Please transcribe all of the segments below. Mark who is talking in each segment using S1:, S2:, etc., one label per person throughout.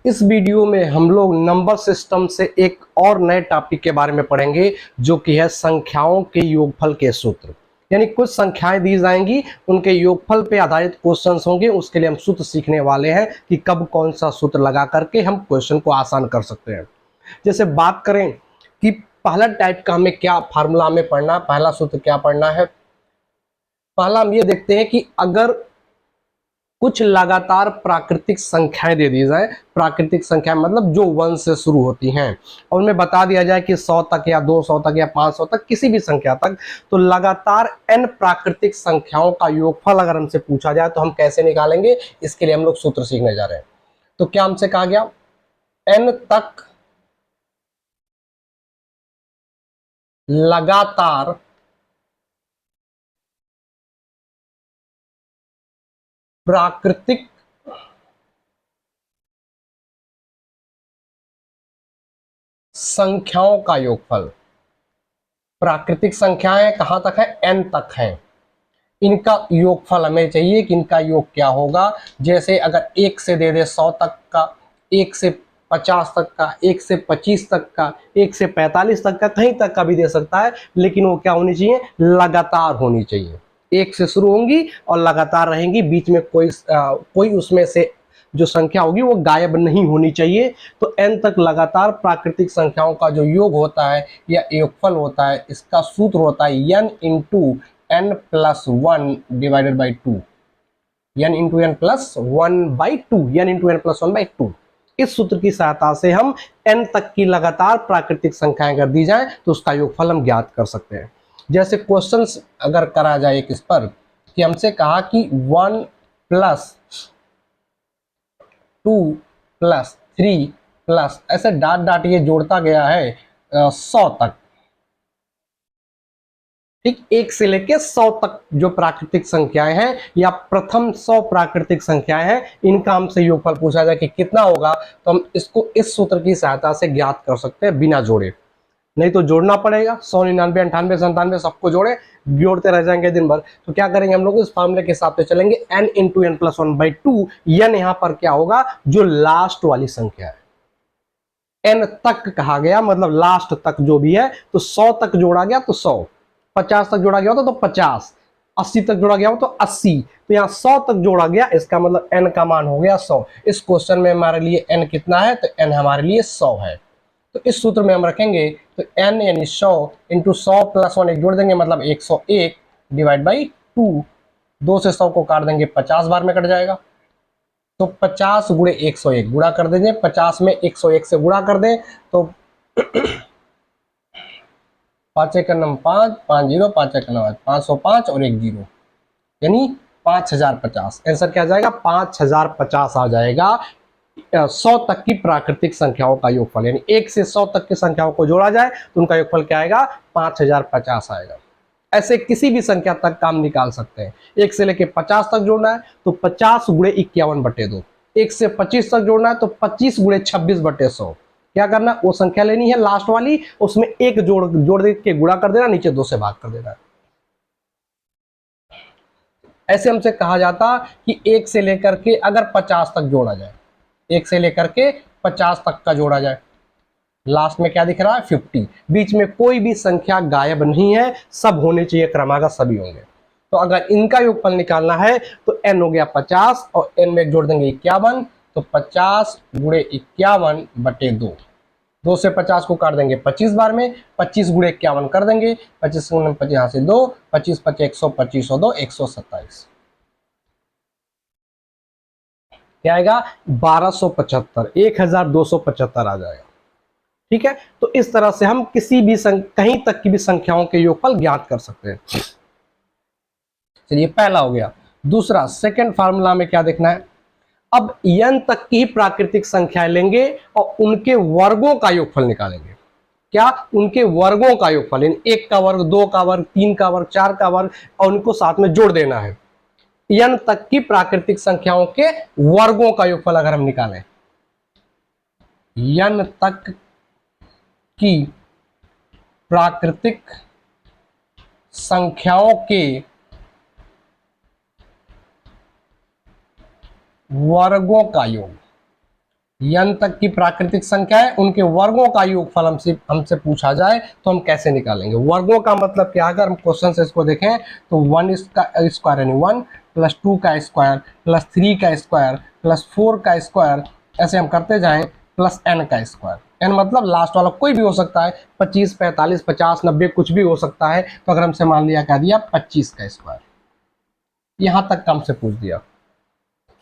S1: इस वीडियो में हम लोग नंबर सिस्टम से एक और नए टॉपिक के बारे में पढ़ेंगे जो कि है संख्याओं के योगफल के सूत्र। यानी कुछ संख्याएं दी जाएंगी, उनके योगफल पे आधारित क्वेश्चंस होंगे। उसके लिए हम सूत्र सीखने वाले हैं कि कब कौन सा सूत्र लगा करके हम क्वेश्चन को आसान कर सकते हैं। जैसे बात करें कि पहला टाइप का हमें क्या फार्मूला हमें पढ़ना है, पहला सूत्र क्या पढ़ना है। पहला हम ये देखते हैं कि अगर कुछ लगातार प्राकृतिक संख्याएं दे दी जाए, प्राकृतिक संख्या मतलब जो 1 से शुरू होती हैं, और उनमें बता दिया जाए कि 100 तक या 200 तक या 500 तक किसी भी संख्या तक, तो लगातार n प्राकृतिक संख्याओं का योगफल अगर हमसे पूछा जाए तो हम कैसे निकालेंगे, इसके लिए हम लोग सूत्र सीखने जा रहे हैं। तो क्या हमसे कहा गया, n तक लगातार प्राकृतिक संख्याओं का योगफल। प्राकृतिक संख्याएं कहां तक है, n तक है। इनका योगफल हमें चाहिए कि इनका योग क्या होगा। जैसे अगर 1 से दे दे 100 तक का, 1 से 50 तक का, 1 से 25 तक का, 1 से 45 तक का, कहीं तक का भी दे सकता है, लेकिन वो क्या होनी चाहिए, लगातार होनी चाहिए। 1 से शुरू होंगी और लगातार रहेंगी, बीच में कोई उसमें से जो संख्या होगी वो गायब नहीं होनी चाहिए। तो n तक लगातार प्राकृतिक संख्याओं का जो योग होता है या योगफल होता है, इसका सूत्र होता है n into n plus 1 divided by 2, n into n plus 1 by 2, n into n plus 1 by 2। इस सूत्र की सहायता से हम n तक की लगातार प्राकृतिक संख्याएं अगर दी जाए तो उसका योगफल हम ज्ञात कर सकते हैं। जैसे क्वेश्चंस अगर करा जाए इस पर कि हमसे कहा कि 1 प्लस 2 प्लस 3 प्लस, ऐसे डाट डाट ये जोड़ता गया है 100 तक। ठीक, 1 से लेके 100 तक जो प्राकृतिक संख्याएं हैं या प्रथम 100 प्राकृतिक संख्याएं हैं, इनका हमसे योगफल पूछा जाए कि कितना होगा, तो हम इसको इस सूत्र की सहायता से ज्ञात कर सकते हैं बिना जोड़े। नहीं तो जोड़ना पड़ेगा, 100, 99, 98, 97 सबको जोड़ते रह जाएंगे दिन भर। तो क्या करेंगे हम लोग, इस फार्मूले के हिसाब से चलेंगे, n into n plus 1 by 2। n यहां पर क्या होगा, जो लास्ट वाली संख्या है। n तक कहा गया मतलब लास्ट तक जो भी है, तो 100 तक जोड़ा गया तो 100, 50 तक जोड़ा गया होता तो 50, 80 तक जोड़ा गया हो तो 80, तो यहाँ 100 तक जोड़ा गया, इसका मतलब n का मान हो गया 100। इस क्वेश्चन में हमारे लिए n कितना है, तो n हमारे लिए 100 है। तो इस सूत्र में हम रखेंगे तो n यानी 100 इंटू 100 प्लस 1 एक जोड़ देंगे मतलब 101 डिवाइड बाई 2। 2 से 100 को काट देंगे, 50 बार में कट जाएगा। तो 50 गुणे 101 गुणा कर देंगे, 50 में 101 से गुणा कर दें तो 5 एक नम 5, 5 जीरो, 5 एक नम 505 और 1 जीरो, यानी 5050। आंसर क्या आ जाएगा, 5050 आ जाएगा। 100 तक की प्राकृतिक संख्याओं का योगफल, यानी 1 से 100 तक की संख्याओं को जोड़ा जाए तो उनका योगफल क्या आएगा, 5050 आएगा। ऐसे किसी भी संख्या तक काम निकाल सकते हैं। 1 से लेके 50 तक जोड़ना है तो 50 गुणे 51/2। 1 से 25 तक जोड़ना है तो 25 गुणे 26/100। क्या करना, वो संख्या लेनी है लास्ट वाली, उसमें एक जोड़ दे के गुणा कर देना, नीचे 2 से भाग कर देना। ऐसे हमसे कहा जाता कि 1 से लेकर के अगर 50 तक जोड़ा जाए, 1 से लेकर के 50 तक का जोड़ा जाए, लास्ट में क्या दिख रहा है, 50, बीच में कोई भी संख्या गायब नहीं है, सब होने चाहिए क्रमागत, सभी होंगे। तो अगर इनका योगफल निकालना है तो n हो गया 50 और n में जोड़ देंगे 51, तो 50 गुणे 51/2। 2 से 50 को काट देंगे 25 बार में, 25 गुणे 51 कर देंगे, 25 गुणे 25 यहाँ से 2, 25 25 125 और 2 127, क्या आएगा 1275, 1275 आ जाएगा। ठीक है, तो इस तरह से हम किसी भी कहीं तक की भी संख्याओं के योगफल ज्ञात कर सकते हैं। चलिए पहला हो गया। दूसरा सेकंड फार्मूला में क्या देखना है, अब n तक की प्राकृतिक संख्याएं लेंगे और उनके वर्गों का योगफल निकालेंगे। क्या, उनके वर्गों का योगफल, यानी 1 का वर्ग, 2 का वर्ग, 3 का वर्ग, 4 का वर्ग, और उनको साथ में जोड़ देना है। n तक की प्राकृतिक संख्याओं के वर्गों का योगफल अगर हम निकालें, n तक की प्राकृतिक संख्याओं के वर्गों का योग, n तक की प्राकृतिक संख्या है, उनके वर्गों का योगफल हमसे हमसे पूछा जाए तो हम कैसे निकालेंगे। वर्गों का मतलब क्या, अगर हम क्वेश्चन से इसको देखें तो 1 का स्क्वायर यानी 1 प्लस 2 का स्क्वायर प्लस 3 का स्क्वायर प्लस 4 का स्क्वायर, ऐसे हम करते जाएं प्लस n का स्क्वायर। n मतलब लास्ट वाला कोई भी हो सकता है, 25, 45, 50, 90 कुछ भी हो सकता है। तो अगर हमसे मान लिया क्या दिया 25 का स्क्वायर, यहां तक का हमसे पूछ दिया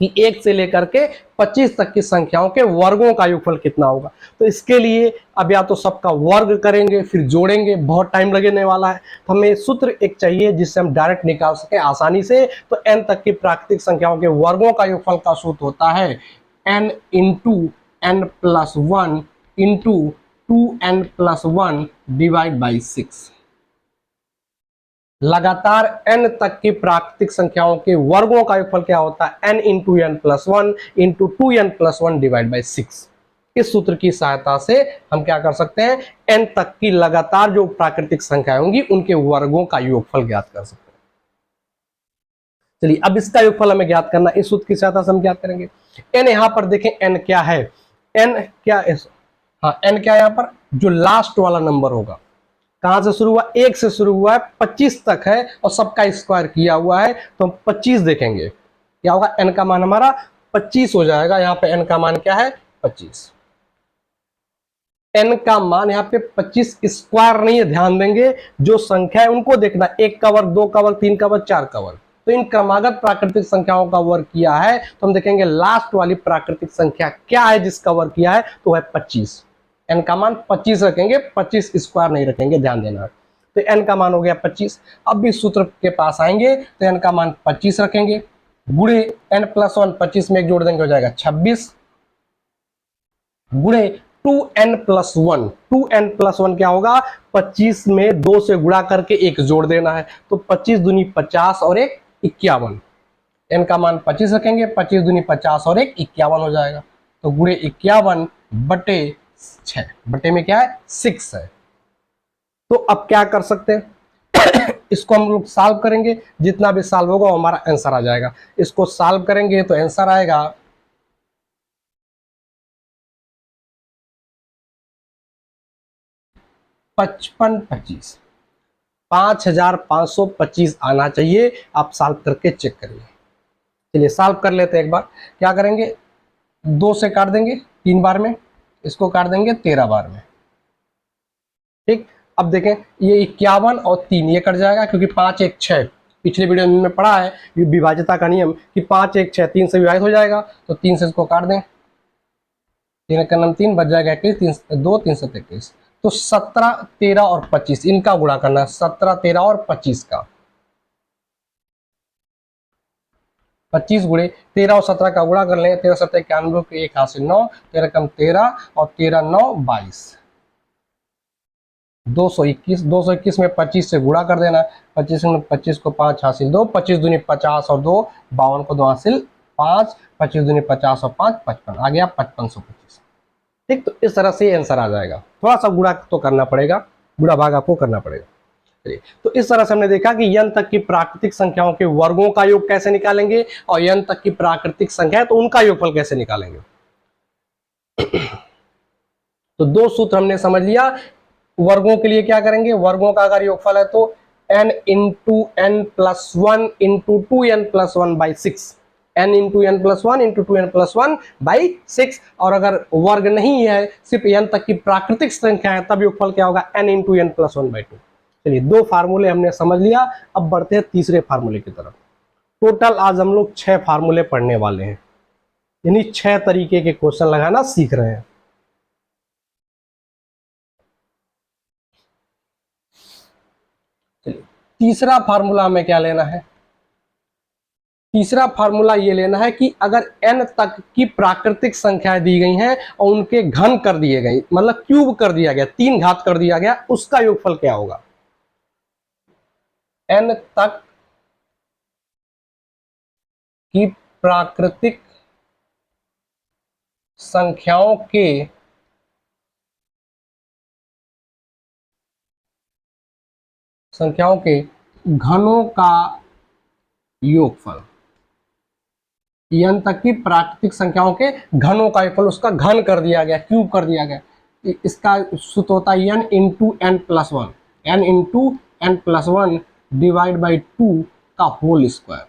S1: कि 1 से लेकर के 25 तक की संख्याओं के वर्गों का योगफल कितना होगा। तो इसके लिए अब या तो सबका वर्ग करेंगे फिर जोड़ेंगे, बहुत टाइम लगने वाला है। तो हमें सूत्र एक चाहिए जिससे हम डायरेक्ट निकाल सकें आसानी से। तो n तक की प्राकृतिक संख्याओं के वर्गों का योगफल का सूत्र होता है n into n plus one into 2n plus one divide by 6। लगातार n तक की प्राकृतिक संख्याओं के वर्गों का योगफल क्या होता है, n into n plus one into 2n plus one divide by 6। इस सूत्र की सहायता से हम क्या कर सकते हैं, n तक की लगातार जो प्राकृतिक संख्याएं होंगी उनके वर्गों का योगफल ज्ञात कर सकते हैं। चलिए अब इसका योगफल हमें ज्ञात करना, इस सूत्र की सहायता से हम ज्ञात करेंगे। n यहां पर देखें n क्या है, n क्या है, हाँ n क्या है यहां पर, जो लास्ट वाला नंबर होगा। कहां से शुरू हुआ, 1 से शुरू हुआ है, 25 तक है और सबका स्क्वायर किया हुआ है। तो हम 25 देखेंगे, क्या होगा, n का मान हमारा 25 हो जाएगा। यहाँ पे n का मान क्या है 25। n का मान यहाँ पे 25 स्क्वायर नहीं है, ध्यान देंगे जो संख्या है उनको देखना, 1 का वर्ग, 2 का वर्ग, 3 का वर्ग, 4 का वर्ग। तो इन क्रमागत प्राकृतिक संख्याओं का वर्ग किया है तो हम देखेंगे लास्ट वाली प्राकृतिक संख्या क्या है जिसका वर्ग किया है, तो है 25। n का मान 25 रखेंगे, 25 स्क्वायर नहीं रखेंगे, ध्यान देना। तो n का मान हो गया 25। अब इस सूत्र के पास आएंगे तो n का मान 25 रखेंगे, गुणे n प्लस वन, 25 में एक जोड़ देंगे हो जाएगा 26, गुणे 2n plus one. 2n plus one क्या होगा, 25 में 2 से गुणा करके एक जोड़ देना है। तो 25 दूनी 50 और एक 51। n का मान 25 रखेंगे, 25 दूनी 50 और एक 51 हो जाएगा। तो गुणे 51 बटे 6, बटे में क्या है 6 है। तो अब क्या कर सकते हैं इसको हम लोग सॉल्व करेंगे, जितना भी सॉल्व होगा हमारा आंसर आ जाएगा। इसको सॉल्व करेंगे तो आंसर आएगा 5525, 5525 आना चाहिए। आप सॉल्व करके चेक करिए। चलिए सॉल्व कर लेते हैं एक बार। क्या करेंगे, 2 से काट देंगे 3 बार में, इसको काट देंगे 13 बार में, ठीक। अब देखें ये 51 और 3 ये कट जाएगा क्योंकि 5 1 6, पिछले वीडियो में पढ़ा है विभाज्यता का नियम कि 5 1 6 3 से विभाजित हो जाएगा। तो 3 से इसको काट दें, 3 का नाम 3 बच जाएगा 21, 3 2 3 7 21। तो 17 13 और 25 इनका गुणा करना है, 17 13 और 25 का, 25 गुणे 13 और 17 का गुणा कर लें, 13 17 91 के 1 हासिल 9, 13 कम 13 और 13 9 22, 221। 221 में 25 से गुणा कर देना, 25 में 25 को 5 हासिल 2, 25 दूनी 50 और 2 52 को 2 हासिल 5, 25 दूनी 50 और 5 55, आ गया 5525। ठीक, तो इस तरह से आंसर आ जाएगा। थोड़ा सा गुणा तो करना पड़ेगा, गुणा भाग आपको करना पड़ेगा। तो इस तरह से हमने देखा कि n तक की प्राकृतिक संख्याओं के वर्गों का योग कैसे निकालेंगे और n तक की प्राकृतिक संख्या है तो उनका योगफल कैसे निकालेंगे। तो दो सूत्र हमने समझ लिया। वर्गों के लिए क्या करेंगे, वर्गों का अगर योगफल है तो n into n plus one into 2n plus one by 6, n into n plus one into 2n plus one by 6। और अगर वर्ग नहीं है, सिर्फ n तक की प्राकृतिक संख्या है, तब योगफल क्या होगा, n into n plus one by 2। चलिए दो फार्मूले हमने समझ लिया, अब बढ़ते हैं तीसरे फार्मूले की तरफ। टोटल आज हम लोग 6 फार्मूले पढ़ने वाले हैं, यानी 6 तरीके के क्वेश्चन लगाना सीख रहे हैं। चलिए तीसरा फार्मूला हमें क्या लेना है, तीसरा फार्मूला ये लेना है कि अगर n तक की प्राकृतिक संख्याएं दी गई हैं और उनके घन कर दिए गए, मतलब क्यूब कर दिया गया, 3 घात कर दिया गया, उसका योगफल क्या होगा। n तक की प्राकृतिक संख्याओं के घनों का योगफल, n तक की प्राकृतिक संख्याओं के घनों का योगफल, उसका घन कर दिया गया, क्यूब कर दिया गया। इसका सूत्र होता है n into n plus one, n into n plus one divide by 2 का होल स्क्वायर,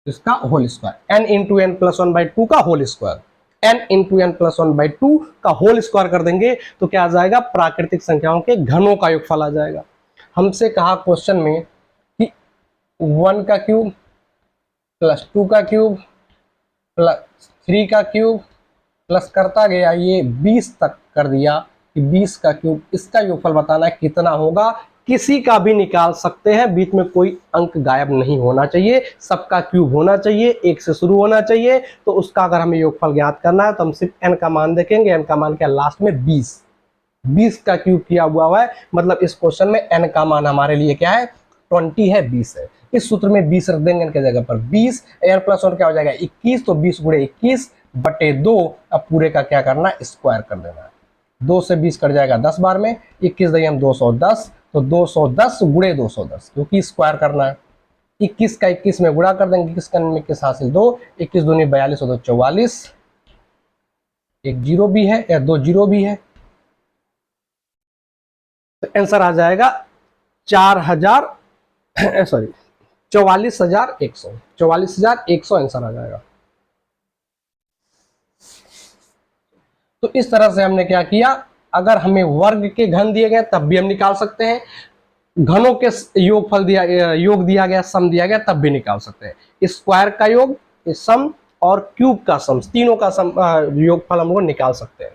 S1: इसका whole square, n into n plus one by 2 का whole square, n into n plus one by 2 का होल स्क्वायर कर देंगे तो क्या आ जाएगा, प्राकृतिक संख्याओं के घनों का योगफल आ जाएगा। हमसे कहा क्वेश्चन में कि 1 का क्यूब प्लस 2 का क्यूब प्लस 3 का क्यूब प्लस करता गया, ये 20 तक कर दिया कि 20 का क्यूब, इसका योगफल बताना है कितना होगा। किसी का भी निकाल सकते हैं, बीच में कोई अंक गायब नहीं होना चाहिए, सबका क्यूब होना चाहिए, एक से शुरू होना चाहिए। तो उसका अगर हमें योगफल ज्ञात करना है तो हम सिर्फ n का मान देखेंगे, n का मान क्या लास्ट में 20, 20 का क्यूब किया हुआ है, मतलब इस क्वेश्चन में n का मान हमारे लिए क्या है, 20 है, 20 है। इस सूत्र में 20 रख देंगे n की जगह पर 20, n प्लस वन क्या हो जाएगा 21, तो 20 गुणे 21 बटे 2, अब पूरे का क्या करना है, स्क्वायर कर देना है। 2 से 20 कट जाएगा 10 बार में, 21 दही हम 210, तो 210 गुणे 210 क्योंकि स्क्वायर करना है। 21 का 21 में गुणा कर देंगे, 21 का 21 हासिल 2, 21 दूनी 42 और 44, एक जीरो भी है या 2 जीरो भी है, तो आंसर आ जाएगा 4000 सॉरी 44,100, 44,100 आंसर आ जाएगा। तो इस तरह से हमने क्या किया, अगर हमें वर्ग के घन दिए गए तब भी हम निकाल सकते हैं, घनों के योगफल दिया, योग दिया गया, सम दिया गया तब भी निकाल सकते हैं। स्क्वायर का योग, सम और क्यूब का सम, तीनों का सम योगफल हम लोग निकाल सकते हैं।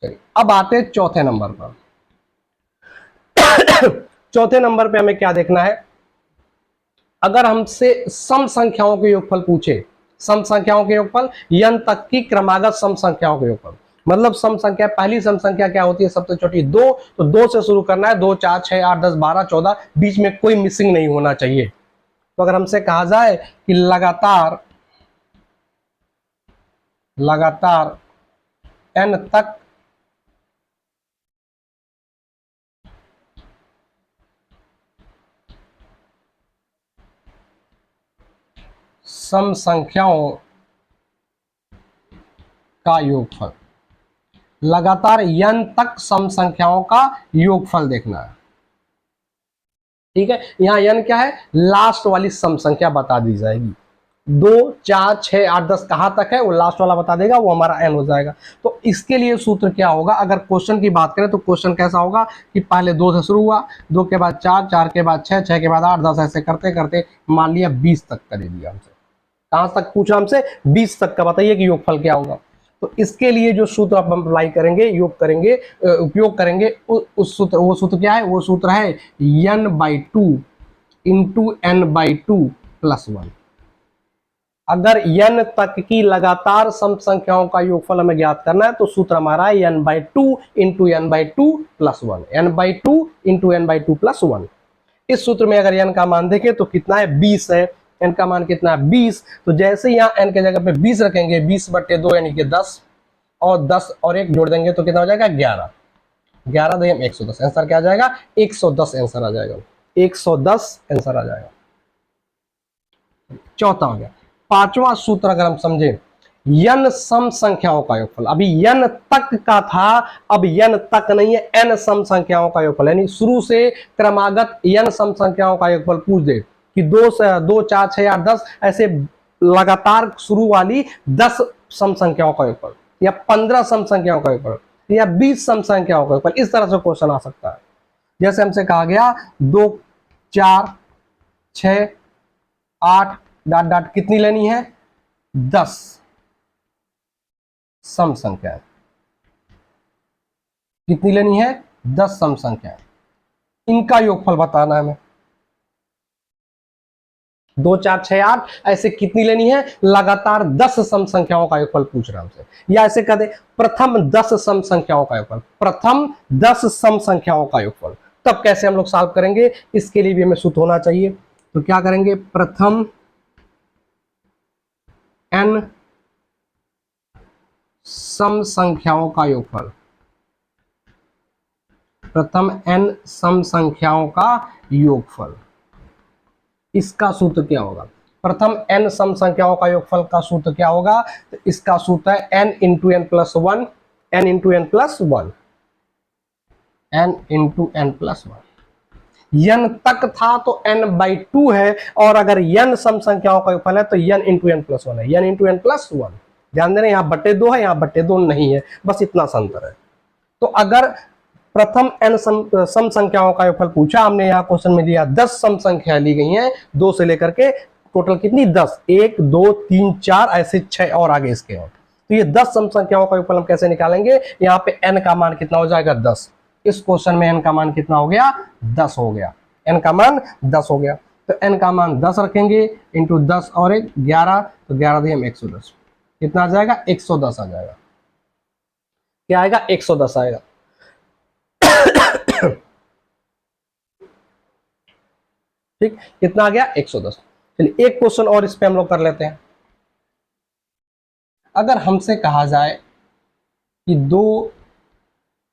S1: चलिए अब आते हैं चौथे नंबर पर। चौथे नंबर पे हमें क्या देखना है, अगर हमसे सम संख्याओं के योगफल पूछे, सम संख्याओं के योगफल n तक की क्रमागत सम संख्याओं के योगफल, मतलब सम संख्या, पहली सम संख्या क्या होती है, सबसे छोटी 2, तो 2 से शुरू करना है, 2 4 6 8 10 12 14, बीच में कोई मिसिंग नहीं होना चाहिए। तो अगर हमसे कहा जाए कि लगातार n तक सम संख्याओं का योगफल, लगातार n तक सम संख्याओं का योगफल देखना है, ठीक है। यहां n क्या है, लास्ट वाली सम संख्या बता दी जाएगी, 2 4 6 8 10 कहां तक है वो लास्ट वाला बता देगा, वो हमारा n हो जाएगा। तो इसके लिए सूत्र क्या होगा, अगर क्वेश्चन की बात करें तो क्वेश्चन कैसा होगा कि पहले 2 से शुरू हुआ, 2 के बाद 4, 4 के बाद 6, 6 के बाद 8, 10, ऐसे करते करते मान लिया 20 तक कर दिया हमसे। कहां तक पूछा हमसे, 20 तक का, बताइए कि योगफल क्या होगा। तो इसके लिए जो सूत्र आप अप्लाई करेंगे, योग करेंगे, उपयोग करेंगे, उस सूत्र, वो सूत्र क्या है, वो सूत्र है n/2 इंटू n/2 प्लस 1। अगर n तक की लगातार सम संख्याओं का योगफल हमें ज्ञात करना है तो सूत्र हमारा है n/2 into n/2 plus 1, n/2 into n/2 plus 1। इस सूत्र में अगर n का मान देखें तो कितना है, 20 है, n का मान कितना है 20, तो जैसे यहाँ n के जगह पे 20 रखेंगे, 20 बटे 2 यानी कि 10, और 10 और 1 जोड़ देंगे तो कितना हो जाएगा 11, 11 दे हम 110, आंसर क्या आ जाएगा 110 आंसर आ जाएगा, 110 आंसर आ जाएगा। चौथा हो गया। पांचवा सूत्र अगर हम समझे, n सम संख्याओं का योगफल, अभी n तक का था, अब n तक नहीं है, n सम संख्याओं का योगफल, यानी शुरू से क्रमागत n सम संख्याओं का योगफल पूछ दे कि 2 4 6 8 10 ऐसे लगातार शुरू वाली 10 सम संख्याओं का योगफल, या 15 सम संख्याओं का योगफल, या 20 सम संख्याओं का योगफल, इस तरह से क्वेश्चन आ सकता है। जैसे हमसे कहा गया 2 4 6 8 डाट डाट कितनी लेनी है, 10 सम संख्या, कितनी लेनी है, 10 सम संख्या, इनका योगफल बताना है हमें। 2 4 6 8 ऐसे कितनी लेनी है, लगातार 10 सम संख्याओं का योगफल पूछ रहा है हमसे, या ऐसे कह दे प्रथम 10 सम संख्याओं का योगफल, प्रथम 10 सम संख्याओं का योगफल। तब कैसे हम लोग सॉल्व करेंगे, इसके लिए भी हमें सूत्र होना चाहिए। तो क्या करेंगे, प्रथम n सम संख्याओं का योगफल, प्रथम n सम संख्याओं का योगफल, इसका सूत्र क्या होगा, प्रथम n सम संख्याओं का योगफल का सूत्र क्या होगा? तो इसका सूत्र है n into n plus one, n into n plus one, n into n plus one. n तक था तो n बाई टू है, और अगर n सम संख्याओं का योगफल है तो n into n plus one है, n into n plus one. ध्यान देना, यहाँ बटे दो है, यहाँ बटे दो नहीं है, बस इतना सा अंतर है। तो अगर प्रथम n सम संख्याओं का योगफल पूछा हमने, यहाँ क्वेश्चन में दिया 10 सम संख्या ली गई हैं, 2 से लेकर के टोटल कितनी? 10, 1 2 3 4 ऐसे 6 और आगे इसके हैं। तो ये 10 सम संख्याओं का योगफल हम कैसे निकालेंगे? यहाँ पे n का मान कितना हो जाएगा? 10। इस क्वेश्चन में n का मान कितना हो गया? 10 हो गया, n का मान 10 हो गया। तो n का मान 10 रखेंगे, इंटू 10 और 1 11, तो 11 दिए हम 110, कितना आ जाएगा? 110 आ जाएगा। क्या आएगा? 110 आएगा। ठीक, कितना आ गया? 110। चलिए एक क्वेश्चन और इस पे हम लोग कर लेते हैं। अगर हमसे कहा जाए कि 2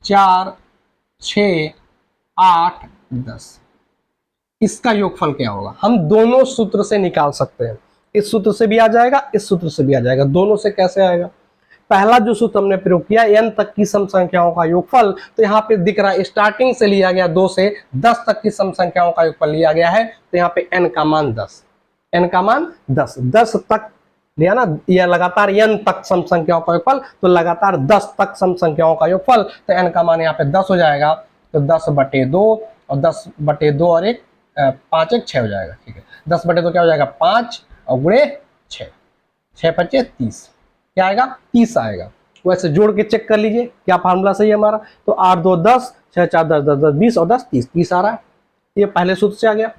S1: 4 6 8 10, इसका योगफल क्या होगा? हम दोनों सूत्र से निकाल सकते हैं, इस सूत्र से भी आ जाएगा, इस सूत्र से भी आ जाएगा। दोनों से कैसे आएगा? पहला जो सूत्र हमने प्रयोग किया n तक की सम संख्याओं का योगफल, तो यहाँ पे दिख रहा है स्टार्टिंग से लिया गया 2 से 10 तक की सम संख्याओं का योगफल लिया गया है, तो यहाँ पे n का मान 10, n का मान 10, 10 तक लिया ना, यह लगातार n तक सम संख्याओं का योगफल, तो लगातार 10 तक सम संख्याओं का योगफल, तो n का मान यहाँ पे 10 हो जाएगा। तो 10 बटे 2 और 10 बटे 2 और 1 5 1 6 हो जाएगा। ठीक है, 10 बटे 2 क्या हो जाएगा? 5 और गुणे 6, 6 5 30, क्या आएगा? 30 आएगा। वैसे जोड़ के चेक कर लीजिए क्या फार्मूला सही है हमारा। तो 8 2 10, 6 4 10 10 10 20 और 10 30, 30 आ रहा है। ये पहले सूत्र से आ गया।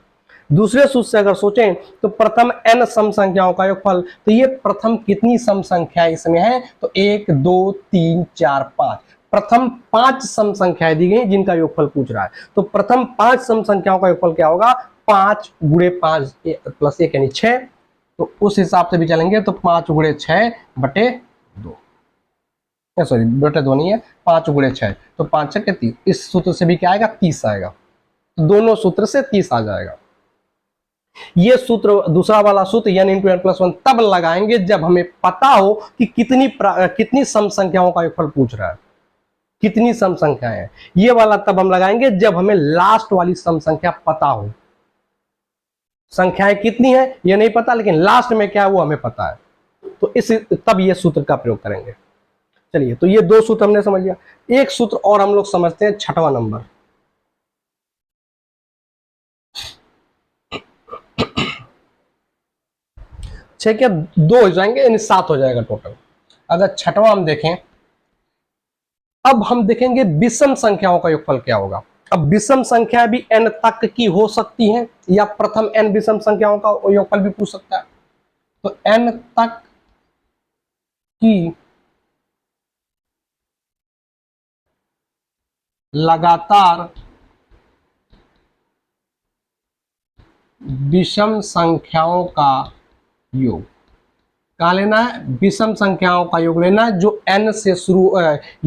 S1: दूसरे सूत्र से अगर सोचें तो प्रथम n सम संख्याओं का योगफल, तो ये प्रथम कितनी सम संख्या इसमें है? तो 1 2 3 4 5, प्रथम 5 सम संख्याएं दी गई जिनका योगफल पूछ रहा है। तो प्रथम 5 सम संख्याओं का योगफल क्या होगा? 5 गुणे 5 प्लस 1 यानी 6। तो उस हिसाब से भी चलेंगे तो 5 गुणे 6 बटे 2, सॉरी बटे 2 नहीं है, 5 गुणे 6, तो 5 6 30। इस सूत्र से भी क्या आएगा? 30 आएगा। तो दोनों सूत्र से 30 आ जाएगा। ये सूत्र, दूसरा वाला सूत्र n into n plus one तब लगाएंगे जब हमें पता हो कि कितनी सम संख्याओं का योगफल पूछ रहा है, कितनी सम संख्याएं हैं। ये वाला तब हम लगाएंगे जब हमें लास्ट वाली सम संख्या पता हो। संख्याएं कितनी है ये नहीं पता, लेकिन लास्ट में क्या है वो हमें पता है, तो तब ये सूत्र का प्रयोग करेंगे। चलिए, तो ये 2 सूत्र हमने समझ लिया। एक सूत्र और हम लोग समझते हैं, 6वां नंबर। छह क्या 2 हो जाएंगे, यानी 7 हो जाएगा टोटल। अगर 6वां हम देखें, अब हम देखेंगे विषम संख्याओं का योगफल क्या होगा। अब विषम संख्या भी n तक की हो सकती है, या प्रथम n विषम संख्याओं का योगफल भी पूछ सकता है। तो n तक की लगातार विषम संख्याओं का योग कहाँ लेना है? विषम संख्याओं का योग लेना है जो n से शुरू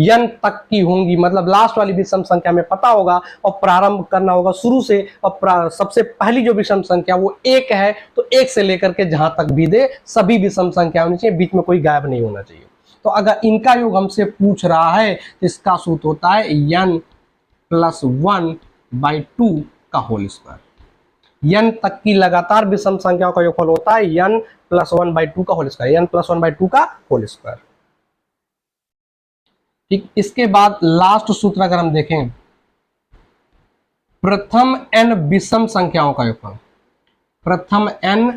S1: n तक की होंगी, मतलब लास्ट वाली विषम संख्या में पता होगा और प्रारंभ करना होगा शुरू से। और सबसे पहली जो विषम संख्या वो 1 है, तो 1 से लेकर के जहां तक भी दे सभी विषम संख्या होनी चाहिए, बीच में कोई गायब नहीं होना चाहिए। तो अगर इनका योग हमसे पूछ रहा है तो इसका सूत्र होता है n प्लस 1/2 का होल स्क्वायर। n तक की लगातार विषम संख्याओं का योगफल होता है n प्लस 1/2 का होल स्क्वायर, n प्लस 1/2 का होल स्क्वायर। ठीक, इसके बाद लास्ट सूत्र अगर हम देखें, प्रथम n विषम संख्याओं का योगफल, प्रथम n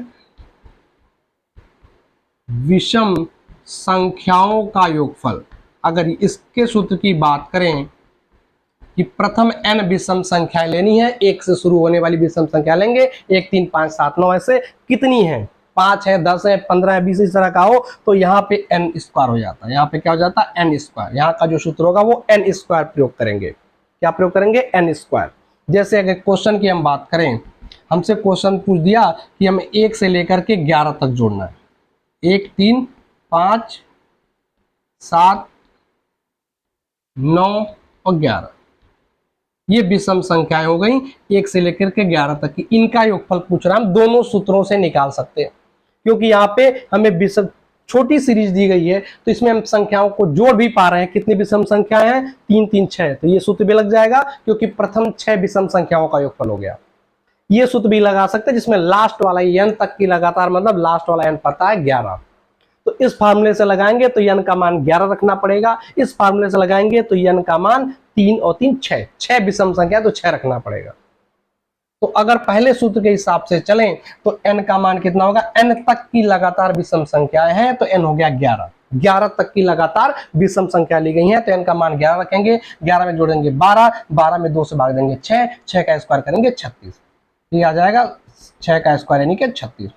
S1: विषम संख्याओं का योगफल। अगर इसके सूत्र की बात करें कि प्रथम n विषम संख्या लेनी है, 1 से शुरू होने वाली विषम संख्या लेंगे, 1 3 5 7 9 ऐसे कितनी है, 5 है 10 है 15 है 20 इस तरह का हो, तो यहाँ पे n स्क्वायर हो जाता है। यहाँ पे क्या हो जाता है? n square. यहाँ का जो सूत्र होगा वो n स्क्वायर प्रयोग करेंगे। क्या प्रयोग करेंगे? n square. जैसे अगर क्वेश्चन की हम बात करें, हमसे क्वेश्चन पूछ दिया कि हमें 1 से लेकर के 11 तक जोड़ना है, 1 3 5 7 9 और 11, ये विषम संख्याएं हो गई 1 से लेकर के 11 तक की। इनका योगफल पूछ रहा है, हम दोनों सूत्रों से निकाल सकते हैं। क्योंकि यहाँ पे हमें विषम छोटी सीरीज दी गई है, तो इसमें हम संख्याओं को जोड़ भी पा रहे हैं। कितनी विषम संख्याएं हैं? 3 3 6। तो ये सूत्र भी लग जाएगा क्योंकि प्रथम 6 विषम संख्याओं का योगफल हो गया। ये सूत्र भी लगा सकते हैं जिसमें लास्ट वाला n तक की लगातार, मतलब लास्ट वाला n पता है 11। तो इस फार्मूले से लगाएंगे तो n का मान 11 रखना पड़ेगा। इस फार्मूले से लगाएंगे तो n का मान 3 और 3 6, 6 विषम संख्या तो 6 रखना पड़ेगा। तो अगर पहले सूत्र के हिसाब से चलें तो n का मान कितना होगा? n तक की लगातार विषम संख्याएं हैं तो n हो गया 11। 11 तक की लगातार विषम संख्या ली गई है तो n का मान 11 रखेंगे। 11 में जोड़ेंगे 12, 12 में 2 से भाग देंगे 6, 6 का स्क्वायर करेंगे 36। ये आ जाएगा 6 का स्क्वायर यानी कि 36।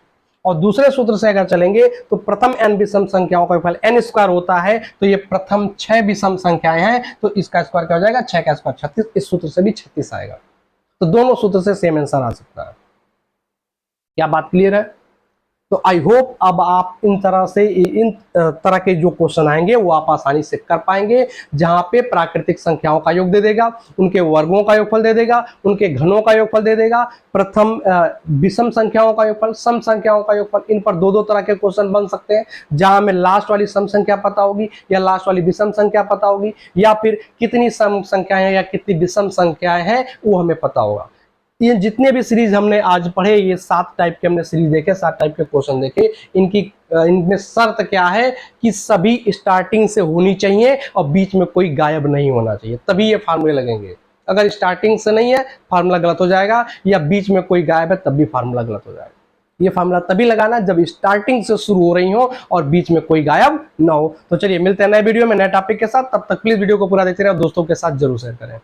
S1: और दूसरे सूत्र से अगर चलेंगे तो प्रथम n विषम संख्याओं का योगफल n स्क्वायर होता है, तो ये प्रथम 6 विषम संख्याएं हैं तो इसका स्क्वायर क्या हो जाएगा? 6 का स्क्वायर 36। इस सूत्र से भी 36 आएगा। तो दोनों सूत्र से सेम आंसर आ सकता है। क्या बात क्लियर है? तो आई होप अब आप इन तरह के जो क्वेश्चन आएंगे वो आप आसानी से कर पाएंगे, जहां पे प्राकृतिक संख्याओं का योग दे देगा, उनके वर्गों का योगफल दे देगा, उनके घनों का योगफल दे देगा, प्रथम विषम संख्याओं का योगफल, सम संख्याओं का योगफल। इन पर दो तरह के क्वेश्चन बन सकते हैं, जहां हमें लास्ट वाली सम संख्या पता होगी या लास्ट वाली विषम संख्या पता होगी, या फिर कितनी सम संख्याएं या कितनी विषम संख्याएं हैं वो हमें पता होगा। ये जितने भी सीरीज हमने आज पढ़े, ये 7 टाइप के हमने सीरीज देखे, 7 टाइप के क्वेश्चन देखे। इनमें शर्त क्या है कि सभी स्टार्टिंग से होनी चाहिए और बीच में कोई गायब नहीं होना चाहिए, तभी ये फार्मूले लगेंगे। अगर स्टार्टिंग से नहीं है फार्मूला गलत हो जाएगा, या बीच में कोई गायब है तब भी फार्मूला गलत हो जाएगा। ये फार्मूला तभी लगाना जब स्टार्टिंग से शुरू हो रही हो और बीच में कोई गायब ना हो। तो चलिए मिलते हैं नए वीडियो में नए टॉपिक के साथ। तब तक प्लीज वीडियो को पूरा देखते रहिए और दोस्तों के साथ जरूर शेयर करें।